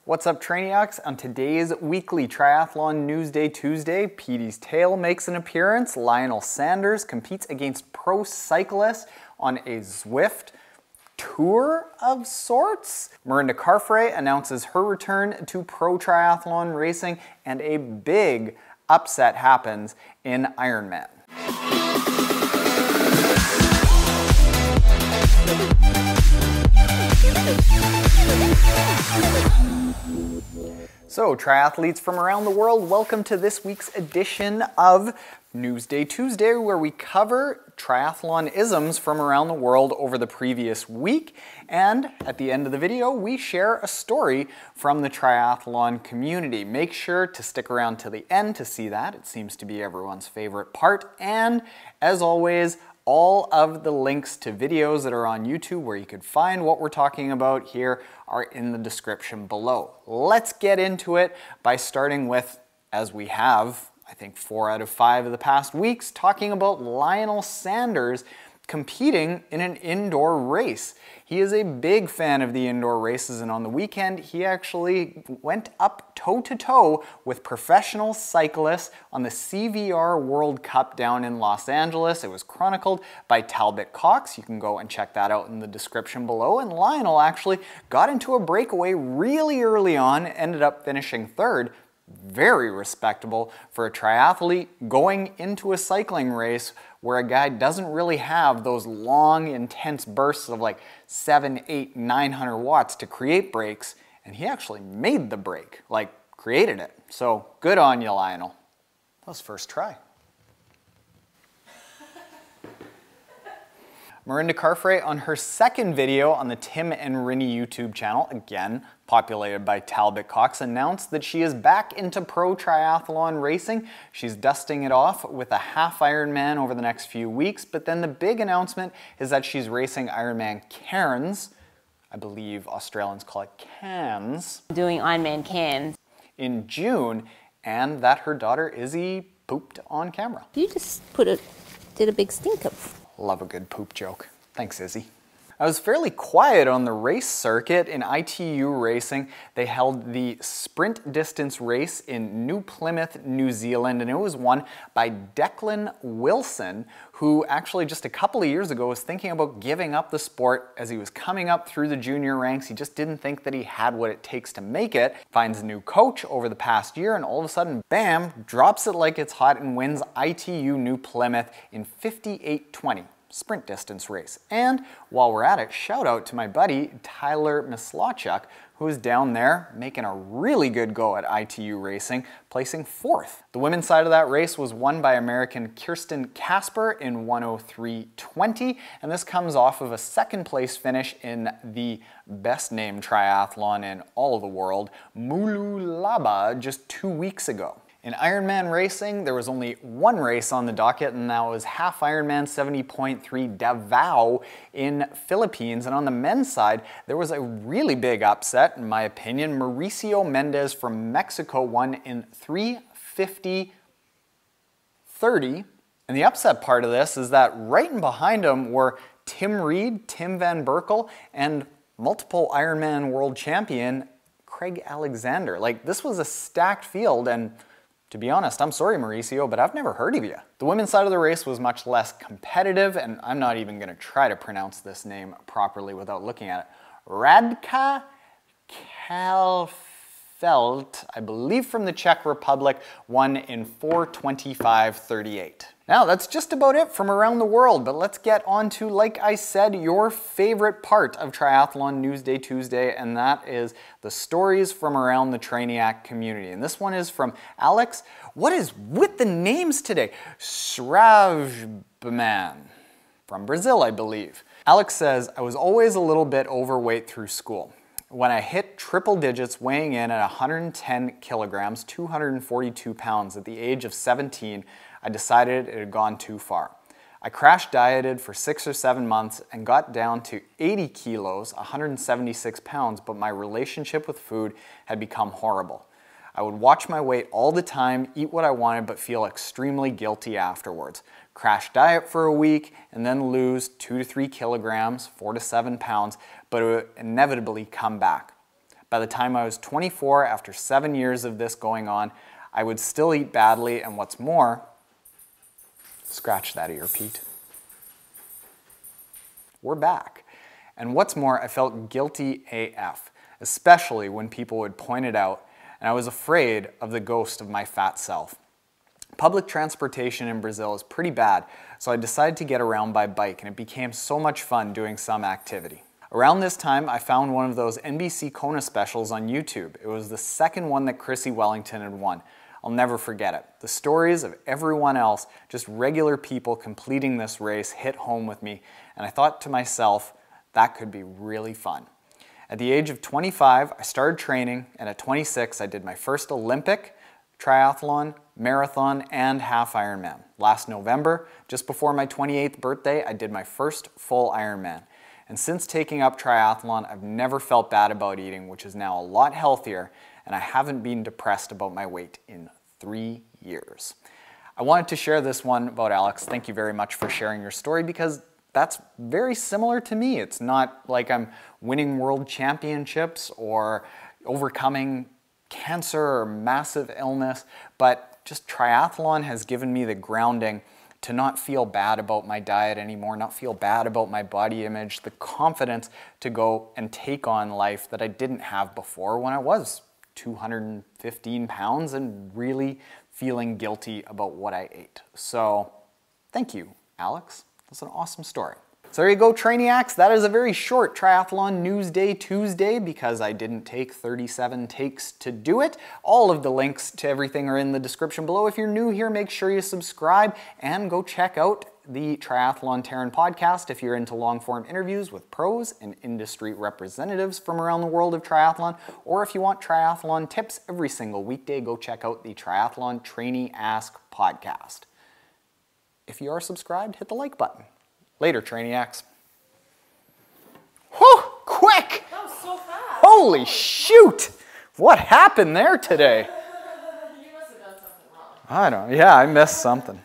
What's up, Trainiacs? On today's weekly Triathlon Newsday Tuesday, Petey's Tail makes an appearance, Lionel Sanders competes against pro cyclists on a Zwift tour of sorts, Mirinda Carfrae announces her return to pro triathlon racing, and a big upset happens in Ironman. So, triathletes from around the world, welcome to this week's edition of Newsday Tuesday, where we cover triathlon isms from around the world over the previous week. And at the end of the video, we share a story from the triathlon community. Make sure to stick around to the end to see that. It seems to be everyone's favorite part. And as always, all of the links to videos that are on YouTube where you could find what we're talking about here are in the description below. Let's get into it by starting with, as we have, I think 4 out of 5 of the past weeks, talking about Lionel Sanders competing in an indoor race. He is a big fan of the indoor races, and on the weekend he actually went up toe-to-toe with professional cyclists on the CVR World Cup down in Los Angeles. It was chronicled by Talbot Cox. You can go and check that out in the description below. And Lionel actually got into a breakaway really early on, ended up finishing third. Very respectable for a triathlete going into a cycling race where a guy doesn't really have those long, intense bursts of like 700, 800, 900 watts to create breaks, and he actually made the break, like created it. So good on you, Lionel. That was first try. Mirinda Carfrae, on her second video on the Tim and Rinny YouTube channel, again populated by Talbot Cox, announced that she is back into pro triathlon racing. She's dusting it off with a half Ironman over the next few weeks, but then the big announcement is that she's racing Ironman Cairns. I believe Australians call it Cairns. Doing Ironman Cairns. In June, and that her daughter Izzy pooped on camera. You just did a big stink of. Love a good poop joke. Thanks, Izzy. I was fairly quiet on the race circuit. In ITU racing, they held the sprint distance race in New Plymouth, New Zealand, and it was won by Declan Wilson, who actually just a couple of years ago was thinking about giving up the sport as he was coming up through the junior ranks. He just didn't think that he had what it takes to make it. Finds a new coach over the past year, and all of a sudden, bam, drops it like it's hot and wins ITU New Plymouth in 58:20. Sprint distance race. And while we're at it, shout out to my buddy Tyler Mislawchuk, who is down there making a really good go at ITU racing, placing 4th. The women's side of that race was won by American Kirsten Casper in 1:03:20, and this comes off of a second place finish in the best named triathlon in all of the world, Mululaba, just 2 weeks ago. In Ironman racing, there was only one race on the docket, and that was half Ironman 70.3 Davao in Philippines. And on the men's side, there was a really big upset, in my opinion. Mauricio Mendez from Mexico won in 3:50:30. And the upset part of this is that right in behind him were Tim Reed, Tim Van Berkel, and multiple Ironman world champion Craig Alexander. Like, this was a stacked field, and to be honest, I'm sorry, Mauricio, but I've never heard of you. The women's side of the race was much less competitive, and I'm not even going to try to pronounce this name properly without looking at it. Radka Kalfelt, I believe from the Czech Republic, won in 4:25:38. Now, that's just about it from around the world, but let's get on to, like I said, your favorite part of Triathlon Newsday Tuesday, and that is the stories from around the Trainiac community. And this one is from Alex. What is with the names today? Sravbman, from Brazil, I believe. Alex says, I was always a little bit overweight through school. When I hit triple digits, weighing in at 110 kilograms, 242 pounds at the age of 17, I decided it had gone too far. I crash dieted for 6 or 7 months and got down to 80 kilos, 176 pounds, but my relationship with food had become horrible. I would watch my weight all the time, eat what I wanted, but feel extremely guilty afterwards. Crash diet for a week and then lose 2 to 3 kilograms, 4 to 7 pounds, but it would inevitably come back. By the time I was 24, after 7 years of this going on, I would still eat badly, and what's more, scratch that ear, Pete. We're back. And what's more, I felt guilty AF, especially when people would point it out, and I was afraid of the ghost of my fat self. Public transportation in Brazil is pretty bad, so I decided to get around by bike, and it became so much fun doing some activity. Around this time, I found one of those NBC Kona specials on YouTube. It was the second one that Chrissy Wellington had won. I'll never forget it. The stories of everyone else, just regular people completing this race, hit home with me, and I thought to myself, that could be really fun. At the age of 25, I started training, and at 26, I did my first Olympic, triathlon, marathon, and half Ironman. Last November, just before my 28th birthday, I did my first full Ironman. And since taking up triathlon, I've never felt bad about eating, which is now a lot healthier, and I haven't been depressed about my weight in 3 years. I wanted to share this one about Alex. Thank you very much for sharing your story, because that's very similar to me. It's not like I'm winning world championships or overcoming cancer or massive illness, but just triathlon has given me the grounding to not feel bad about my diet anymore, not feel bad about my body image, the confidence to go and take on life that I didn't have before when I was 215 pounds and really feeling guilty about what I ate. So thank you, Alex. That's an awesome story. So there you go, Trainiacs. That is a very short Triathlon Newsday Tuesday because I didn't take 37 takes to do it. All of the links to everything are in the description below. If you're new here, make sure you subscribe and go check out the Triathlon Taren podcast if you're into long-form interviews with pros and industry representatives from around the world of triathlon. Or if you want triathlon tips every single weekday, go check out the Triathlon Trainee Ask podcast. If you are subscribed, hit the like button. Later, Trainiacs. Whew, quick! That was so fast. Holy shoot! What happened there today? You must have done something wrong. I don't know. Yeah, I missed something.